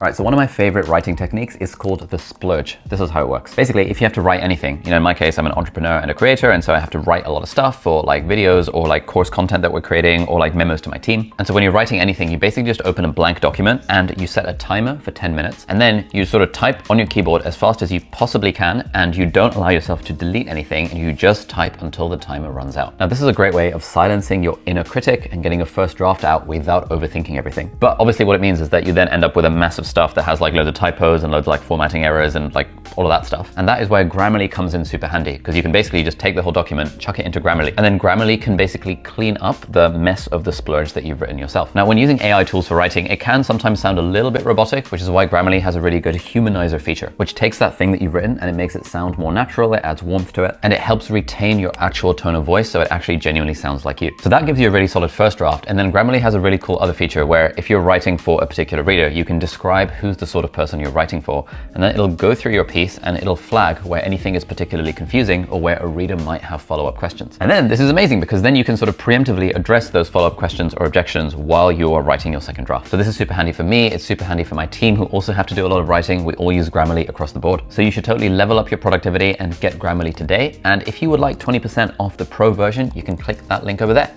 All right, so one of my favorite writing techniques is called the splurge. This is how it works. Basically, if you have to write anything, in my case, I'm an entrepreneur and a creator, and so I have to write a lot of stuff for like videos or like course content that we're creating or like memos to my team. And so when you're writing anything, you basically just open a blank document and you set a timer for 10 minutes. And then you sort of type on your keyboard as fast as you possibly can, and you don't allow yourself to delete anything, and you just type until the timer runs out. Now, this is a great way of silencing your inner critic and getting a first draft out without overthinking everything. But obviously what it means is that you then end up with a massive stuff that has like loads of typos and loads of like formatting errors and like all of that stuff. And that is where Grammarly comes in super handy, because you can basically just take the whole document, chuck it into Grammarly, and then Grammarly can basically clean up the mess of the splurge that you've written yourself. Now, when using AI tools for writing, it can sometimes sound a little bit robotic, which is why Grammarly has a really good humanizer feature, which takes that thing that you've written and it makes it sound more natural, it adds warmth to it, and it helps retain your actual tone of voice so it actually genuinely sounds like you. So that gives you a really solid first draft. And then Grammarly has a really cool other feature where if you're writing for a particular reader, you can describe who's the sort of person you're writing for, and then it'll go through your piece and it'll flag where anything is particularly confusing or where a reader might have follow-up questions. And then this is amazing because then you can sort of preemptively address those follow-up questions or objections while you are writing your second draft. So this is super handy for me, it's super handy for my team who also have to do a lot of writing. We all use Grammarly across the board. So you should totally level up your productivity and get Grammarly today. And if you would like 20% off the pro version, you can click that link over there.